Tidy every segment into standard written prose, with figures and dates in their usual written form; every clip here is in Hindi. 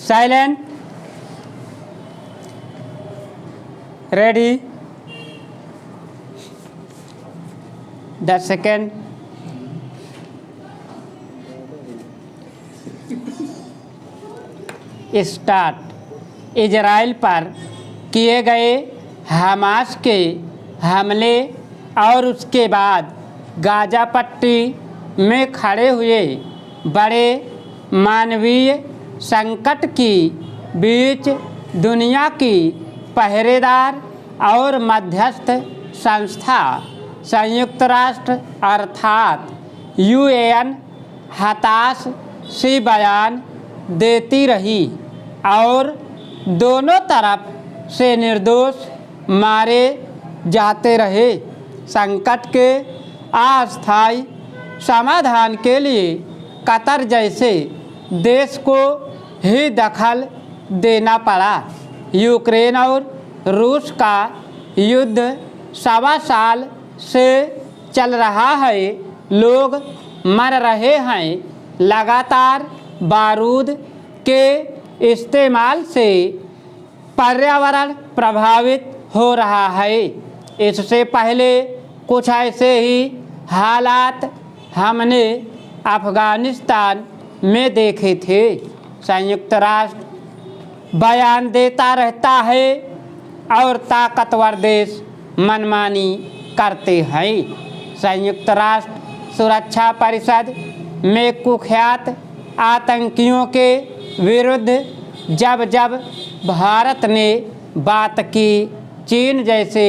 Silent, ready, 10 second. Start. Israel पर किए गए हमास के हमले और उसके बाद गाजा पट्टी में खड़े हुए बड़े मानवीय संकट की बीच दुनिया की पहरेदार और मध्यस्थ संस्था संयुक्त राष्ट्र अर्थात यूएन हताश सी बयान देती रही और दोनों तरफ से निर्दोष मारे जाते रहे। संकट के अस्थायी समाधान के लिए कतर जैसे देश को ही दखल देना पड़ा। यूक्रेन और रूस का युद्ध 1.25 साल से चल रहा है। लोग मर रहे हैं। लगातार बारूद के इस्तेमाल से पर्यावरण प्रभावित हो रहा है। इससे पहले कुछ ऐसे ही हालात हमने अफ़गानिस्तान में देखे थे। संयुक्त राष्ट्र बयान देता रहता है और ताकतवर देश मनमानी करते हैं। संयुक्त राष्ट्र सुरक्षा परिषद में कुख्यात आतंकियों के विरुद्ध जब जब भारत ने बात की, चीन जैसे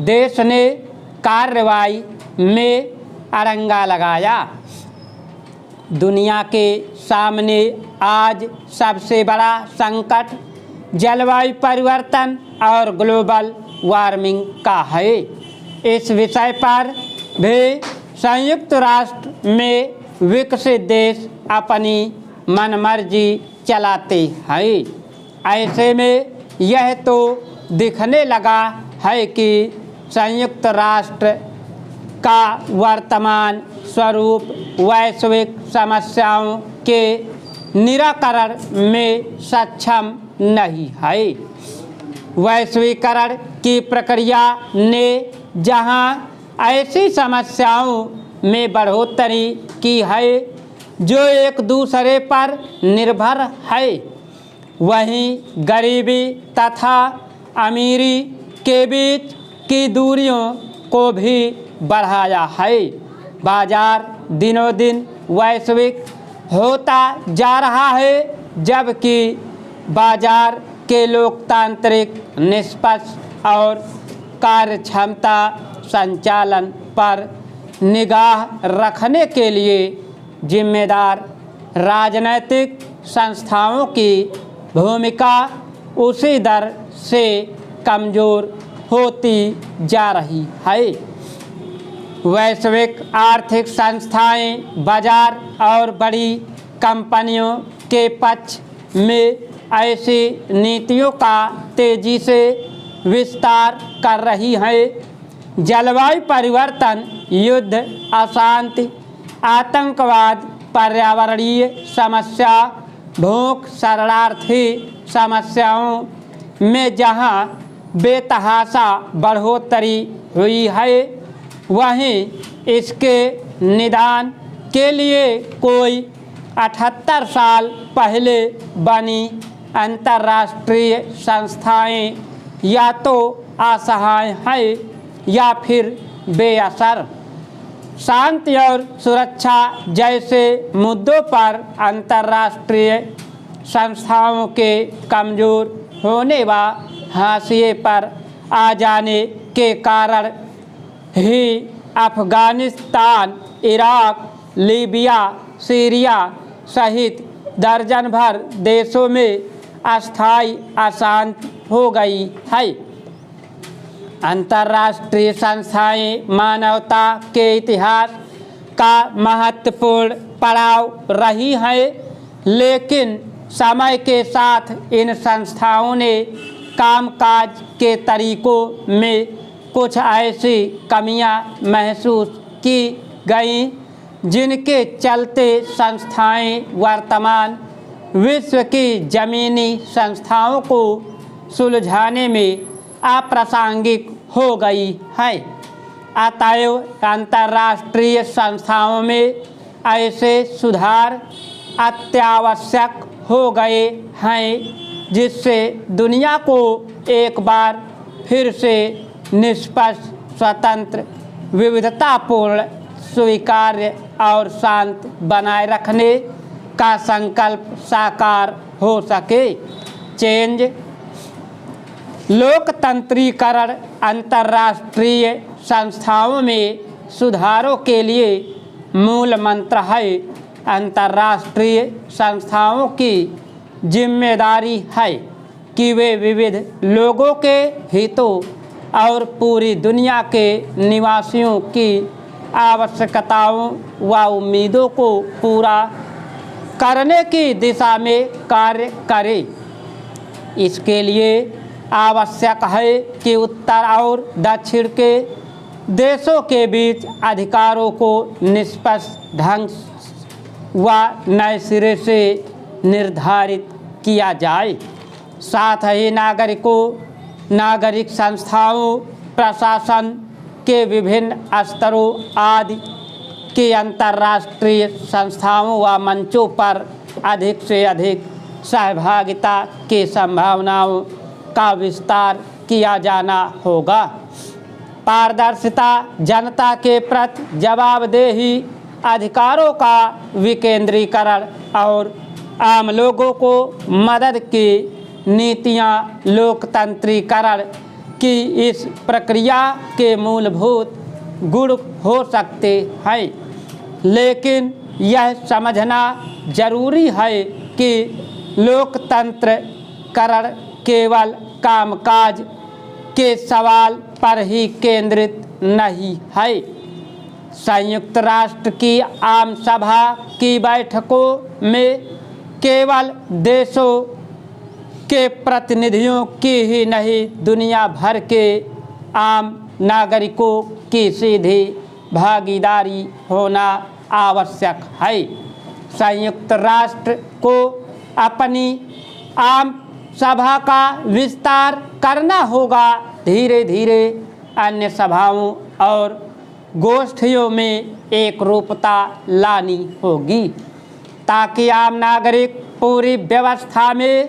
देश ने कार्रवाई में अड़ंगा लगाया। दुनिया के सामने आज सबसे बड़ा संकट जलवायु परिवर्तन और ग्लोबल वार्मिंग का है। इस विषय पर भी संयुक्त राष्ट्र में विकसित देश अपनी मनमर्जी चलाते हैं। ऐसे में यह तो दिखने लगा है कि संयुक्त राष्ट्र का वर्तमान स्वरूप वैश्विक समस्याओं के निराकरण में सक्षम नहीं है। वैश्वीकरण की प्रक्रिया ने जहां ऐसी समस्याओं में बढ़ोतरी की है जो एक दूसरे पर निर्भर है, वहीं गरीबी तथा अमीरी के बीच की दूरियों को भी बढ़ाया है। बाजार दिनों दिन वैश्विक होता जा रहा है, जबकि बाजार के लोकतांत्रिक निष्पक्ष और कार्यक्षमता संचालन पर निगाह रखने के लिए जिम्मेदार राजनैतिक संस्थाओं की भूमिका उसी दर से कमज़ोर होती जा रही है। वैश्विक आर्थिक संस्थाएं बाजार और बड़ी कंपनियों के पक्ष में ऐसी नीतियों का तेजी से विस्तार कर रही हैं। जलवायु परिवर्तन, युद्ध, अशांति, आतंकवाद, पर्यावरणीय समस्या, भूख, शरणार्थी समस्याओं में जहां बेतहाशा बढ़ोतरी हुई है, वहीं इसके निदान के लिए कोई 78 साल पहले बनी अंतर्राष्ट्रीय संस्थाएं या तो असहाय हैं या फिर बेअसर। शांति और सुरक्षा जैसे मुद्दों पर अंतर्राष्ट्रीय संस्थाओं के कमज़ोर होने व हाशिए पर आ जाने के कारण ही अफ़गानिस्तान, इराक, लीबिया, सीरिया सहित दर्जन भर देशों में अस्थायी अशांति हो गई है। अंतर्राष्ट्रीय संस्थाएं मानवता के इतिहास का महत्वपूर्ण पड़ाव रही हैं, लेकिन समय के साथ इन संस्थाओं ने कामकाज के तरीकों में कुछ ऐसी कमियां महसूस की गईं जिनके चलते संस्थाएं वर्तमान विश्व की जमीनी संस्थाओं को सुलझाने में अप्रासंगिक हो गई है। अतएव अंतर्राष्ट्रीय संस्थाओं में ऐसे सुधार अत्यावश्यक हो गए हैं जिससे दुनिया को एक बार फिर से निष्पक्ष, स्वतंत्र, विविधतापूर्ण, स्वीकार्य और शांत बनाए रखने का संकल्प साकार हो सके। चेंज लोकतंत्रीकरण अंतर्राष्ट्रीय संस्थाओं में सुधारों के लिए मूल मंत्र है। अंतर्राष्ट्रीय संस्थाओं की जिम्मेदारी है कि वे विविध लोगों के हितों और पूरी दुनिया के निवासियों की आवश्यकताओं व उम्मीदों को पूरा करने की दिशा में कार्य करें। इसके लिए आवश्यक है कि उत्तर और दक्षिण के देशों के बीच अधिकारों को निष्पक्ष ढंग व नए सिरे से निर्धारित किया जाए। साथ ही नागरिक संस्थाओं, प्रशासन के विभिन्न स्तरों आदि की अंतर्राष्ट्रीय संस्थाओं व मंचों पर अधिक से अधिक सहभागिता की संभावनाओं का विस्तार किया जाना होगा। पारदर्शिता, जनता के प्रति जवाबदेही, अधिकारों का विकेंद्रीकरण और आम लोगों को मदद की नीतियां लोकतंत्रीकरण की इस प्रक्रिया के मूलभूत गुण हो सकते हैं। लेकिन यह समझना जरूरी है कि लोकतंत्रीकरण केवल कामकाज के सवाल पर ही केंद्रित नहीं है। संयुक्त राष्ट्र की आम सभा की बैठकों में केवल देशों के प्रतिनिधियों की ही नहीं, दुनिया भर के आम नागरिकों की सीधी भागीदारी होना आवश्यक है। संयुक्त राष्ट्र को अपनी आम सभा का विस्तार करना होगा। धीरे धीरे अन्य सभाओं और गोष्ठियों में एक रूपता लानी होगी ताकि आम नागरिक पूरी व्यवस्था में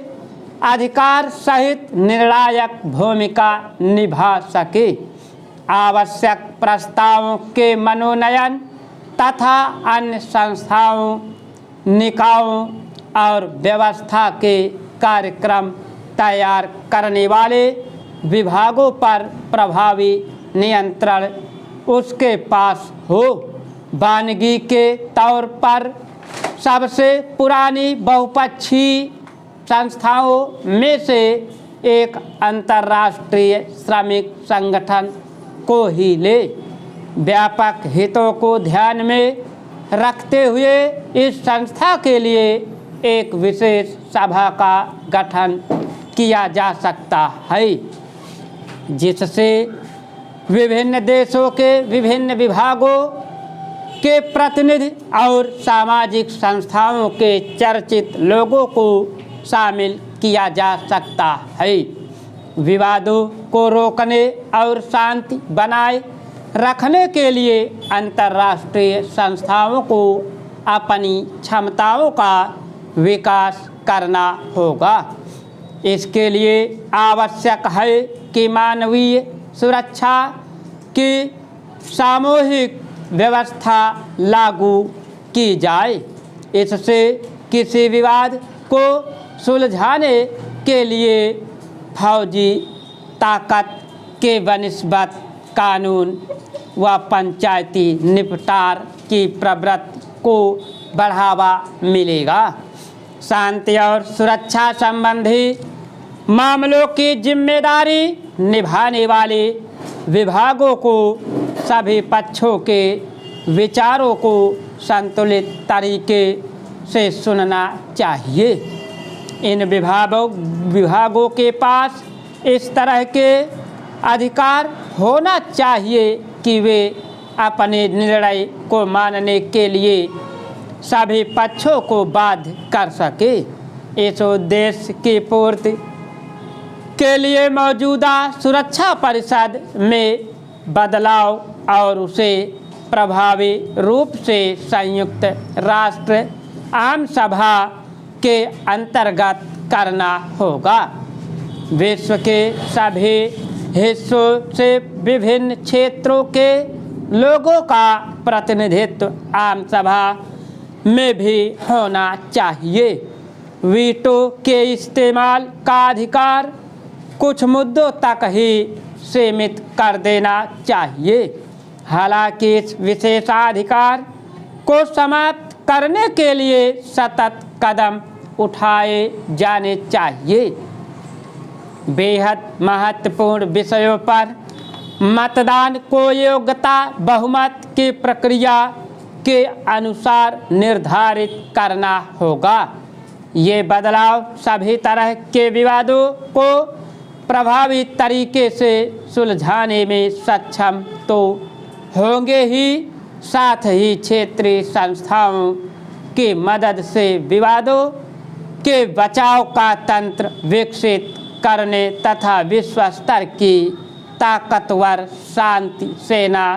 अधिकार सहित निर्णायक भूमिका निभा सके। आवश्यक प्रस्तावों के मनोनयन तथा अन्य संस्थाओं, निकायों और व्यवस्था के कार्यक्रम तैयार करने वाले विभागों पर प्रभावी नियंत्रण उसके पास हो। वानिकी के तौर पर सबसे पुरानी बहुपक्षीय संस्थाओं में से एक अंतर्राष्ट्रीय श्रमिक संगठन को ही ले। व्यापक हितों को ध्यान में रखते हुए इस संस्था के लिए एक विशेष सभा का गठन किया जा सकता है जिससे विभिन्न देशों के विभिन्न विभागों के प्रतिनिधि और सामाजिक संस्थाओं के चर्चित लोगों को शामिल किया जा सकता है। विवादों को रोकने और शांति बनाए रखने के लिए अंतर्राष्ट्रीय संस्थाओं को अपनी क्षमताओं का विकास करना होगा। इसके लिए आवश्यक है कि मानवीय सुरक्षा की सामूहिक व्यवस्था लागू की जाए। इससे किसी विवाद को सुलझाने के लिए फौजी ताकत के बनिस्बत कानून व पंचायती निपटार की प्रवृत्ति को बढ़ावा मिलेगा। शांति और सुरक्षा संबंधी मामलों की जिम्मेदारी निभाने वाले विभागों को सभी पक्षों के विचारों को संतुलित तरीके से सुनना चाहिए। इन विभागों के पास इस तरह के अधिकार होना चाहिए कि वे अपने निर्णय को मानने के लिए सभी पक्षों को बाध्य कर सके। इस उद्देश्य की पूर्ति के लिए मौजूदा सुरक्षा परिषद में बदलाव और उसे प्रभावी रूप से संयुक्त राष्ट्र आम सभा के अंतर्गत करना होगा। विश्व के सभी हिस्सों से विभिन्न क्षेत्रों के लोगों का प्रतिनिधित्व आम सभा में भी होना चाहिए। वीटो के इस्तेमाल का अधिकार कुछ मुद्दों तक ही सीमित कर देना चाहिए। हालांकि इस विशेषाधिकार को समाप्त करने के लिए सतत कदम उठाए जाने चाहिए। बेहद महत्वपूर्ण विषयों पर मतदान को योग्यता बहुमत की प्रक्रिया के अनुसार निर्धारित करना होगा। ये बदलाव सभी तरह के विवादों को प्रभावी तरीके से सुलझाने में सक्षम तो होंगे ही, साथ ही क्षेत्रीय संस्थाओं की मदद से विवादों के बचाव का तंत्र विकसित करने तथा विश्व स्तर की ताकतवर शांति सेना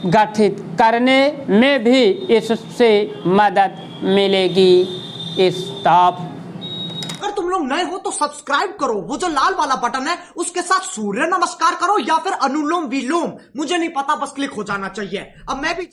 गठित करने में भी इससे मदद मिलेगी। स्टॉप। अगर तुम लोग नए हो तो सब्सक्राइब करो, वो जो लाल वाला बटन है उसके साथ सूर्य नमस्कार करो या फिर अनुलोम विलोम, मुझे नहीं पता, बस क्लिक हो जाना चाहिए। अब मैं भी